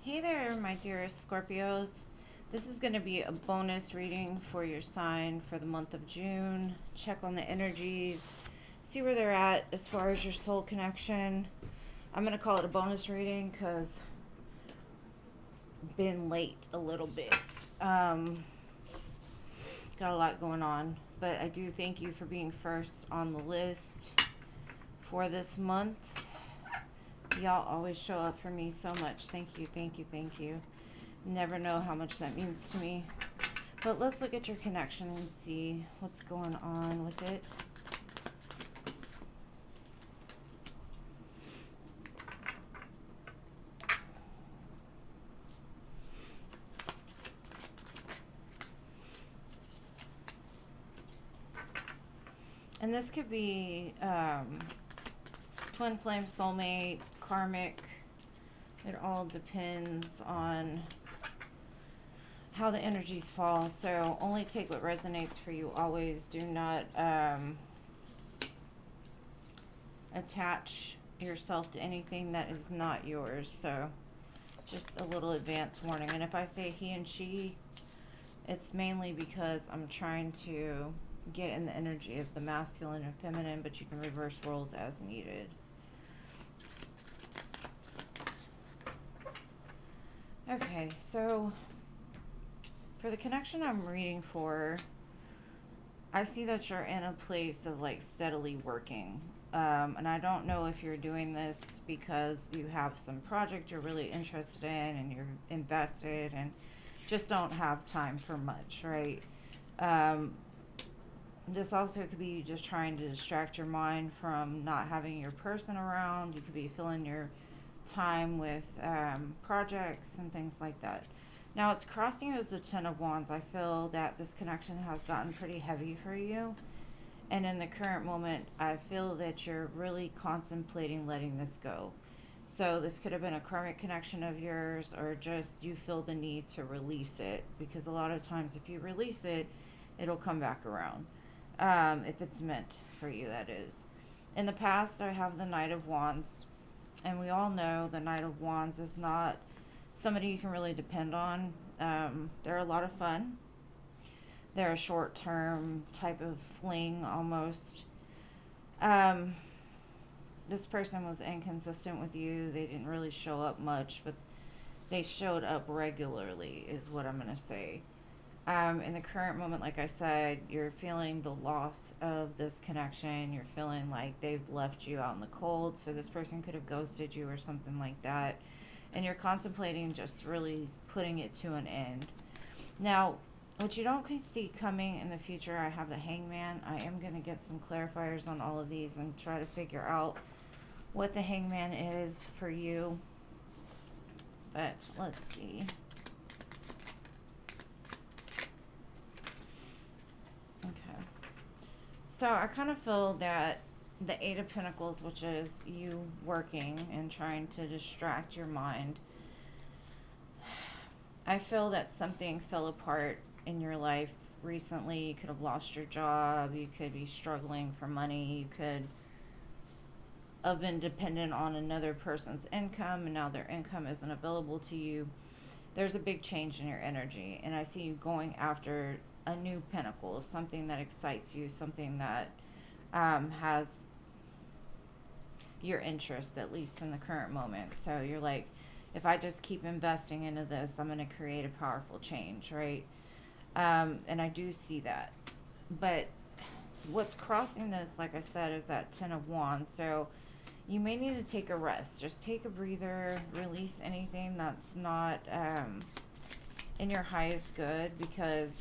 Hey there, my dearest Scorpios. This is going to be a bonus reading for your sign for the month of June. Check on the energies, see where they're at as far as your soul connection. I'm going to call it a bonus reading because been late a little bit. Got a lot going on, but I do thank you for being first on the list for this month. Y'all always show up for me so much. Thank you, thank you, thank you. Never know how much that means to me. But let's look at your connection and see what's going on with it. And this could be twin flame, soulmate, karmic. It all depends on how the energies fall. So only take what resonates for you always. Do not attach yourself to anything that is not yours. So just a little advance warning. And if I say he and she, it's mainly because I'm trying to get in the energy of the masculine and feminine, but you can reverse roles as needed. Okay, so for the connection I'm reading for, I see that you're in a place of like steadily working. And I don't know if you're doing this because you have some project you're really interested in and you're invested and just don't have time for much, right? Um, this also could be you just trying to distract your mind from not having your person around. You could be filling your time with projects and things like that. Now it's crossing as the Ten of Wands. I feel that this connection has gotten pretty heavy for you. And in the current moment, I feel that you're really contemplating letting this go. So this could have been a karmic connection of yours, or just you feel the need to release it. Because a lot of times if you release it, it'll come back around. If it's meant for you, that is. In the past, I have the Knight of Wands. And we all know the Knight of Wands is not somebody you can really depend on. They're a lot of fun. They're a short term type of fling almost. Um, this person was inconsistent with you. They didn't really show up much, but they showed up regularly, is what I'm going to say. In the current moment, like I said, you're feeling the loss of this connection. You're feeling like they've left you out in the cold. So this person could have ghosted you or something like that. And you're contemplating just really putting it to an end. Now, what you don't see coming in the future, I have the Hangman. I am going to get some clarifiers on all of these and try to figure out what the Hangman is for you. But let's see. Okay. So I kind of feel that the Eight of Pentacles, which is you working and trying to distract your mind, I feel that something fell apart in your life recently. You could have lost your job. You could be struggling for money. You could have been dependent on another person's income, and now their income isn't available to you. There's a big change in your energy, and I see you going after a new pinnacle, something that excites you, something that has your interest, at least in the current moment. So you're like, if I just keep investing into this, I'm going to create a powerful change, right? And I do see that. But what's crossing this, like I said, is that Ten of Wands. So you may need to take a rest. Just take a breather, release anything that's not in your highest good, because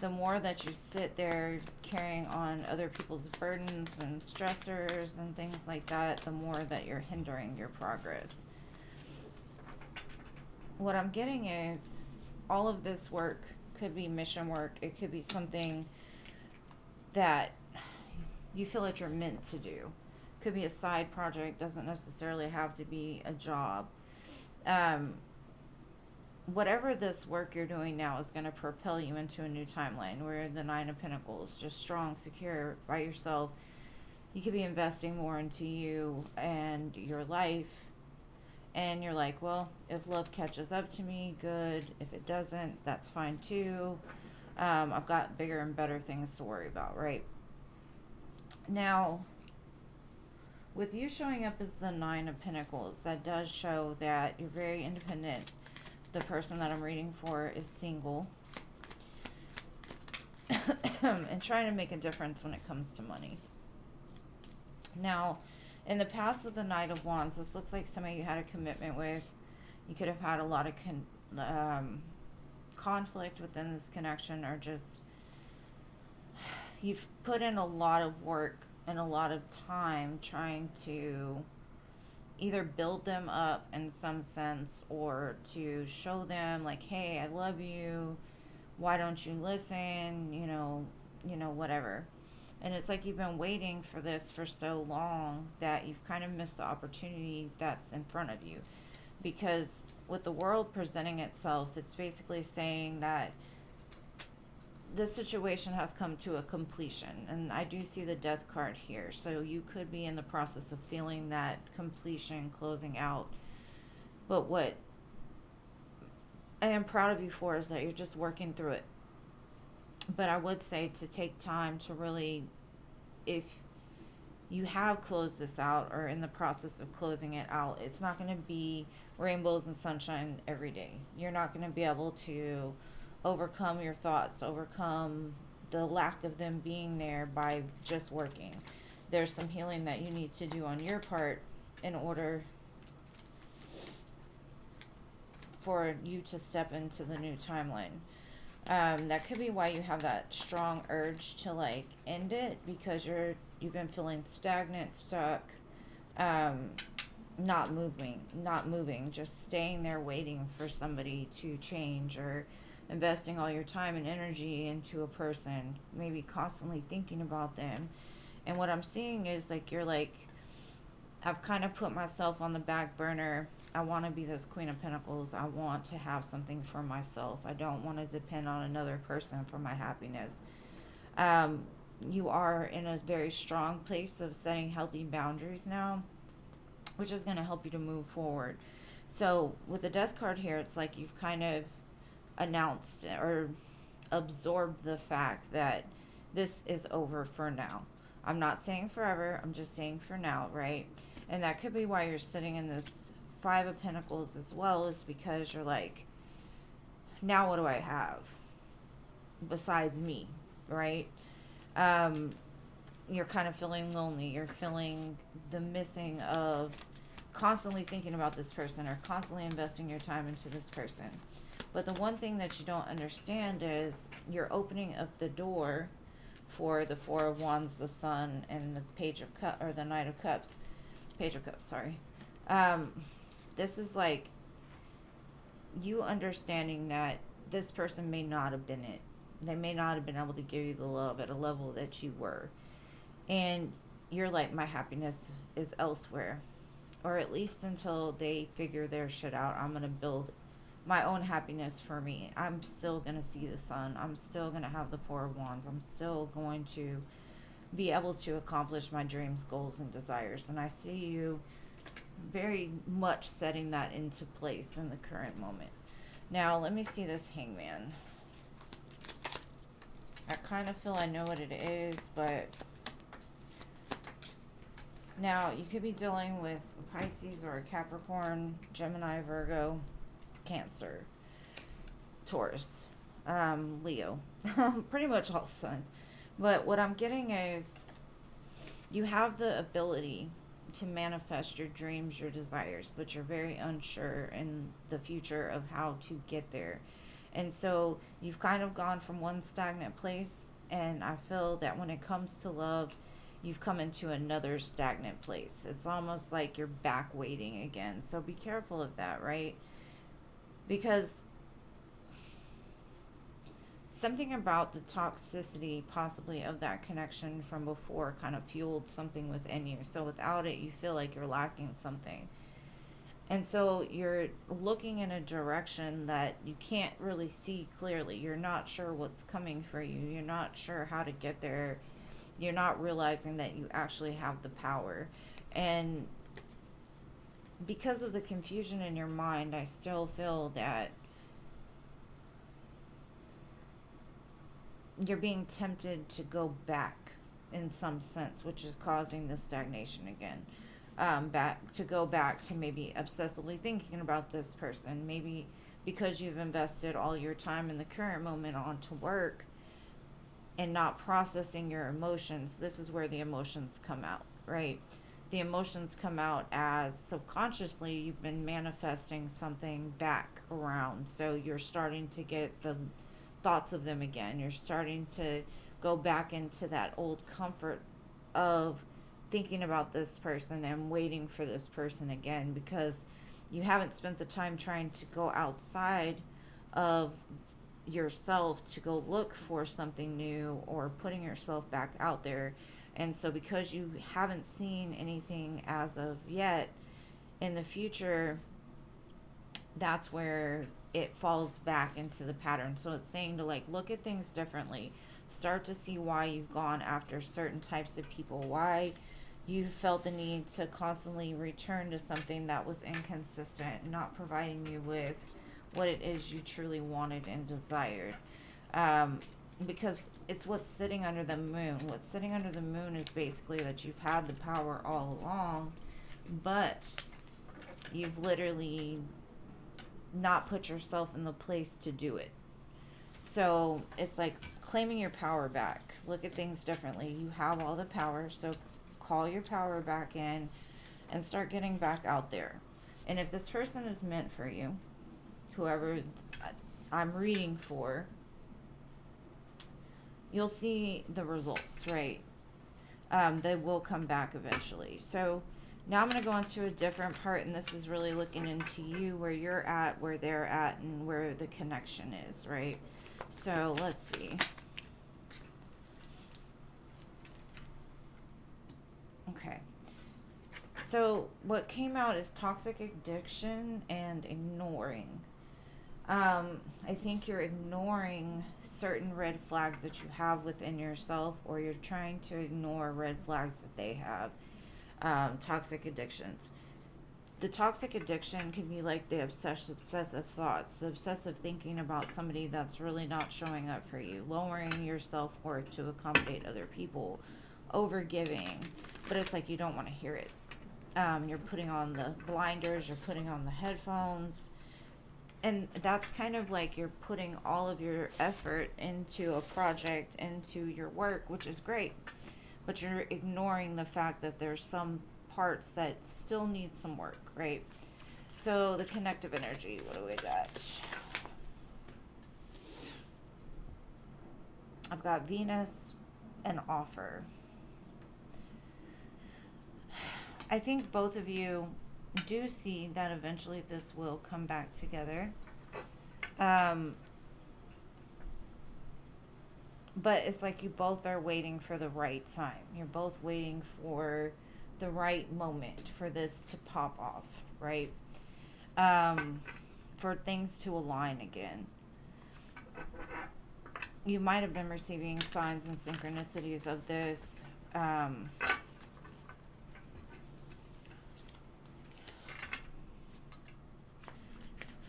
the more that you sit there carrying on other people's burdens and stressors and things like that, the more that you're hindering your progress. What I'm getting is all of this work could be mission work. It could be something that you feel that you're meant to do. Could be a side project, doesn't necessarily have to be a job. Um, Whatever this work you're doing now is going to propel you into a new timeline where the Nine of Pentacles, just strong, secure by yourself. You could be investing more into you and your life And you're like, well, if love catches up to me, good. If it doesn't, that's fine too. I've got bigger and better things to worry about, right? Now, with you showing up as the Nine of Pentacles, that does show that you're very independent. The person that I'm reading for is single and trying to make a difference when it comes to money. Now, in the past with the Knight of Wands, this looks like somebody you had a commitment with. You could have had a lot of conflict within this connection, or just you've put in a lot of work and a lot of time trying to either build them up in some sense, or to show them like, hey, I love you, why don't you listen, whatever. And it's like you've been waiting for this for so long that you've kind of missed the opportunity that's in front of you. Because with the world presenting itself, it's basically saying that this situation has come to a completion. And I do see the death card here. So you could be in the process of feeling that completion, closing out. But what I am proud of you for is that you're just working through it. But I would say to take time to really, if you have closed this out or in the process of closing it out, it's not going to be rainbows and sunshine every day. You're not going to be able to overcome your thoughts, overcome the lack of them being there by just working. There's some healing that you need to do on your part in order for you to step into the new timeline. That could be why you have that strong urge to like end it, because you've been feeling stagnant, stuck, not moving, just staying there waiting for somebody to change, or investing all your time and energy into a person, maybe constantly thinking about them. And what I'm seeing is like you're like, I've kind of put myself on the back burner. I want to be this Queen of Pentacles. I want to have something for myself. I don't want to depend on another person for my happiness. You are in a very strong place of setting healthy boundaries now, which is going to help you to move forward. So with the Death card here, it's like you've kind of announced or absorbed the fact that this is over for now. I'm not saying forever. I'm just saying for now, right? And that could be why you're sitting in this Five of Pentacles as well, is because you're like, now what do I have besides me, right? You're kind of feeling lonely. You're feeling the missing of constantly thinking about this person or constantly investing your time into this person. But the one thing that you don't understand is you're opening up the door for the Four of Wands, the Sun, and the Page of Cups, or the Knight of Cups. Page of Cups, sorry. This is like you understanding that this person may not have been it. They may not have been able to give you the love at a level that you were. And you're like, my happiness is elsewhere. Or at least until they figure their shit out, I'm going to build my own happiness for me. I'm still going to see the sun. I'm still going to have the Four of Wands. I'm still going to be able to accomplish my dreams, goals, and desires. And I see you very much setting that into place in the current moment. Now, let me see this Hangman. I kind of feel I know what it is, but now you could be dealing with a Pisces or a Capricorn, Gemini, Virgo, Cancer, Taurus, Leo. Pretty much all signs. But what I'm getting is you have the ability to manifest your dreams, your desires, but you're very unsure in the future of how to get there. And so you've kind of gone from one stagnant place, and I feel that when it comes to love, you've come into another stagnant place. It's almost like you're back waiting again. So be careful of that, right? Because something about the toxicity possibly of that connection from before kind of fueled something within you. So without it, you feel like you're lacking something. And so you're looking in a direction that you can't really see clearly. You're not sure what's coming for you. You're not sure how to get there. You're not realizing that you actually have the power. And because of the confusion in your mind, I still feel that you're being tempted to go back in some sense, which is causing the stagnation again. Back to go back to maybe obsessively thinking about this person, maybe because you've invested all your time in the current moment onto work and not processing your emotions. This is where the emotions come out, right? The emotions come out as subconsciously you've been manifesting something back around. So you're starting to get the thoughts of them again. You're starting to go back into that old comfort of thinking about this person and waiting for this person again, because you haven't spent the time trying to go outside of yourself to go look for something new or putting yourself back out there. And so because you haven't seen anything as of yet, in the future, that's where it falls back into the pattern. So it's saying to like look at things differently. Start to see why you've gone after certain types of people, why you felt the need to constantly return to something that was inconsistent, not providing you with what it is you truly wanted and desired. Um, because it's what's sitting under the moon. What's sitting under the moon is basically that you've had the power all along, but you've literally not put yourself in the place to do it. So it's like claiming your power back. Look at things differently. You have all the power, so call your power back in and start getting back out there. And if this person is meant for you, whoever I'm reading for, you'll see the results, right? They will come back eventually. So now I'm going to go into a different part, and this is really looking into you, where you're at, where they're at, and where the connection is, right? So let's see. Okay. So what came out is toxic addiction and ignoring. I think you're ignoring certain red flags that you have within yourself, or you're trying to ignore red flags that they have. Toxic addictions. The toxic addiction can be like the obsessive thoughts, the obsessive thinking about somebody that's really not showing up for you, lowering your self-worth to accommodate other people, over giving, but it's like you don't want to hear it. You're putting on the blinders, you're putting on the headphones, and that's kind of like you're putting all of your effort into a project, into your work, which is great, but you're ignoring the fact that there's some parts that still need some work, right? So the connective energy, what do we got? I've got Venus and offer. I think both of you do see that eventually this will come back together. Um, but it's like you both are waiting for the right time. You're both waiting for the right moment for this to pop off, right? For things to align again. You might have been receiving signs and synchronicities of this.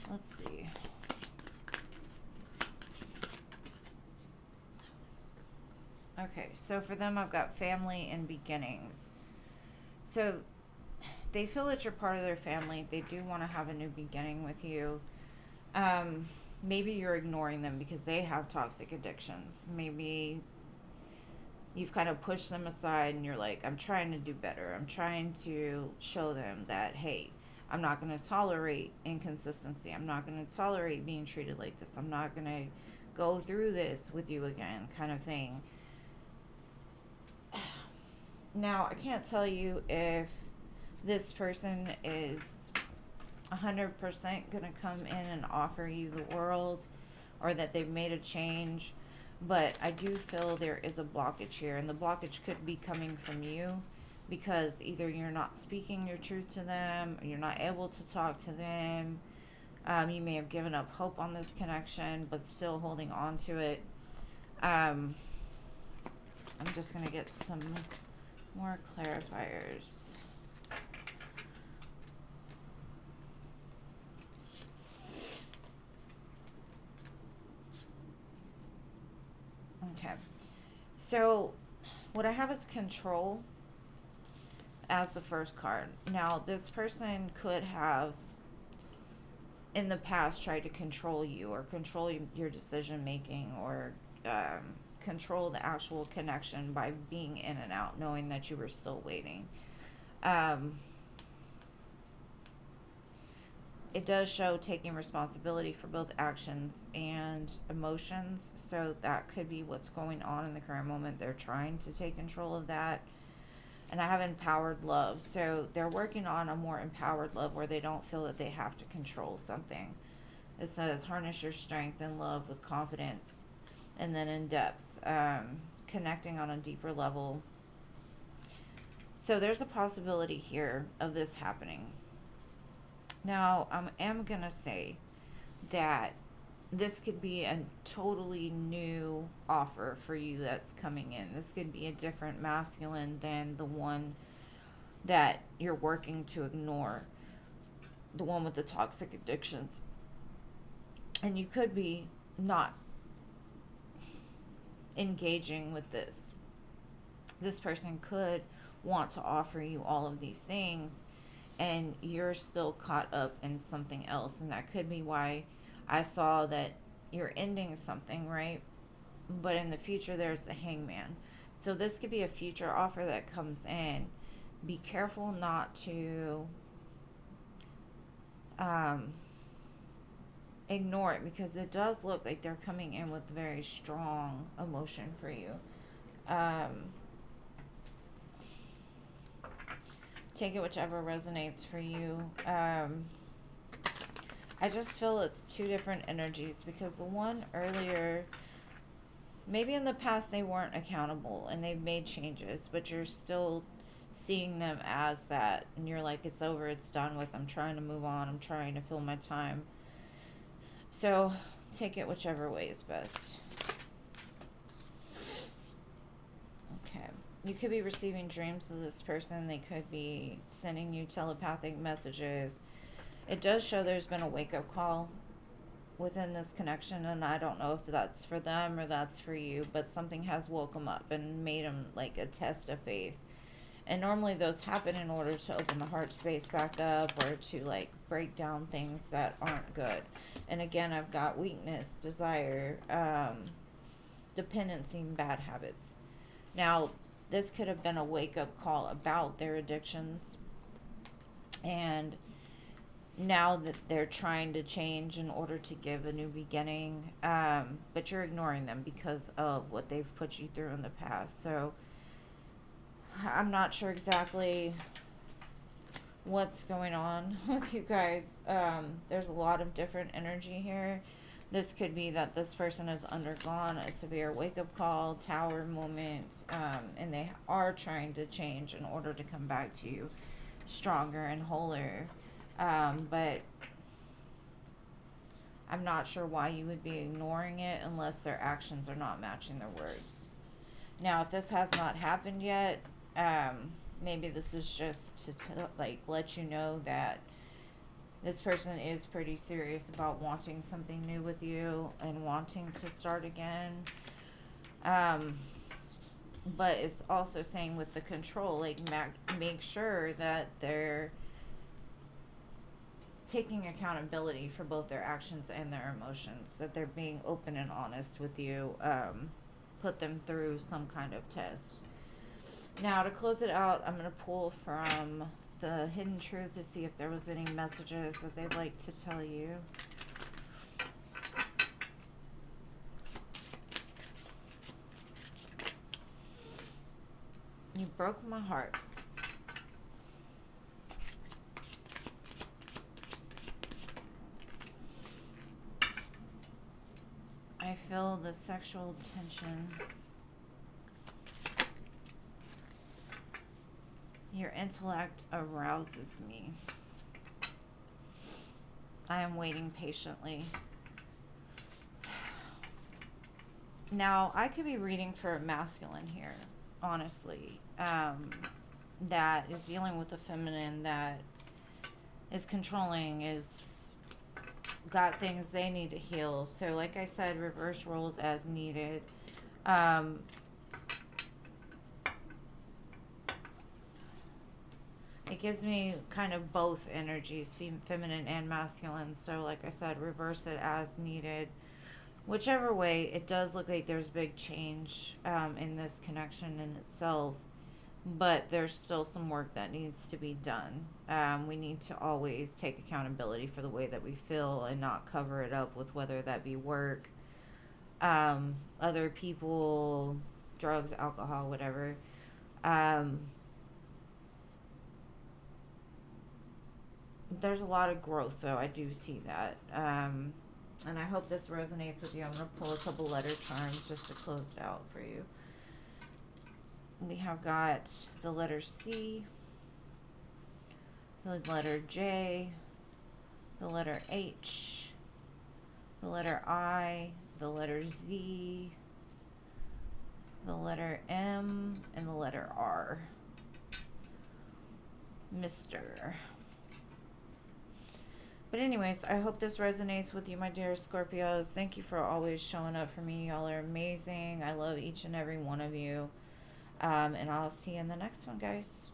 Let's see. Okay, so for them, I've got family and beginnings. So they feel that you're part of their family. They do want to have a new beginning with you. Maybe you're ignoring them because they have toxic addictions. Maybe you've kind of pushed them aside and you're like, I'm trying to do better. I'm trying to show them that, hey, I'm not going to tolerate inconsistency. I'm not going to tolerate being treated like this. I'm not going to go through this with you again, kind of thing. Now, I can't tell you if this person is 100% going to come in and offer you the world, or that they've made a change, but I do feel there is a blockage here, and the blockage could be coming from you, because either you're not speaking your truth to them, or you're not able to talk to them. You may have given up hope on this connection, but still holding on to it. I'm just going to get some more clarifiers. So, what I have is control as the first card. Now, this person could have in the past tried to control you or control your decision making or control the actual connection by being in and out, knowing that you were still waiting. Um, it does show taking responsibility for both actions and emotions. So that could be what's going on in the current moment. They're trying to take control of that. And I have empowered love. So they're working on a more empowered love where they don't feel that they have to control something. It says harness your strength and love with confidence. And then in depth, connecting on a deeper level. So there's a possibility here of this happening. Now, I am going to say that this could be a totally new offer for you that's coming in. This could be a different masculine than the one that you're working to ignore, the one with the toxic addictions. And you could be not engaging with this. This person could want to offer you all of these things, and you're still caught up in something else. And that could be why I saw that you're ending something, right? But in the future, there's the hangman. So this could be a future offer that comes in. Be careful not to ignore it, because it does look like they're coming in with very strong emotion for you. Take it whichever resonates for you. I just feel it's two different energies, because the one earlier, maybe in the past they weren't accountable and they've made changes, but you're still seeing them as that, and you're like, it's over, it's done with, I'm trying to move on, I'm trying to fill my time. So take it whichever way is best. Okay. You could be receiving dreams of this person. They could be sending you telepathic messages. It does show there's been a wake-up call within this connection, and I don't know if that's for them or that's for you, but something has woke them up and made them like a test of faith. And normally those happen in order to open the heart space back up, or to like break down things that aren't good. And again, I've got weakness, desire, dependency, and bad habits. Now, this could have been a wake-up call about their addictions, and now that they're trying to change in order to give a new beginning, but you're ignoring them because of what they've put you through in the past. So I'm not sure exactly what's going on with you guys. There's a lot of different energy here. This could be that this person has undergone a severe wake-up call, tower moment, and they are trying to change in order to come back to you stronger and wholer. But I'm not sure why you would be ignoring it unless their actions are not matching their words. Now, if this has not happened yet, maybe this is just to like let you know that this person is pretty serious about wanting something new with you and wanting to start again. But it's also saying with the control, like make sure that they're taking accountability for both their actions and their emotions, that they're being open and honest with you, put them through some kind of test. Now, to close it out, I'm going to pull from the Hidden Truth to see if there was any messages that they'd like to tell you. You broke my heart. I feel the sexual tension. Your intellect arouses me. I am waiting patiently. Now, I could be reading for a masculine here, honestly, that is dealing with a feminine that is controlling, is got things they need to heal. So, like I said, reverse roles as needed. gives me kind of both energies, feminine and masculine. So, like I said, reverse it as needed. Whichever way, it does look like there's big change in this connection in itself, but there's still some work that needs to be done. We need to always take accountability for the way that we feel and not cover it up with whether that be work, other people, drugs, alcohol, whatever. Um, there's a lot of growth, though. I do see that. And I hope this resonates with you. I'm going to pull a couple letter charms just to close it out for you. We have got the letter C, the letter J, the letter H, the letter I, the letter Z, the letter M, and the letter R. Mr. But anyways, I hope this resonates with you, my dear Scorpios. Thank you for always showing up for me. Y'all are amazing. I love each and every one of you. And I'll see you in the next one, guys.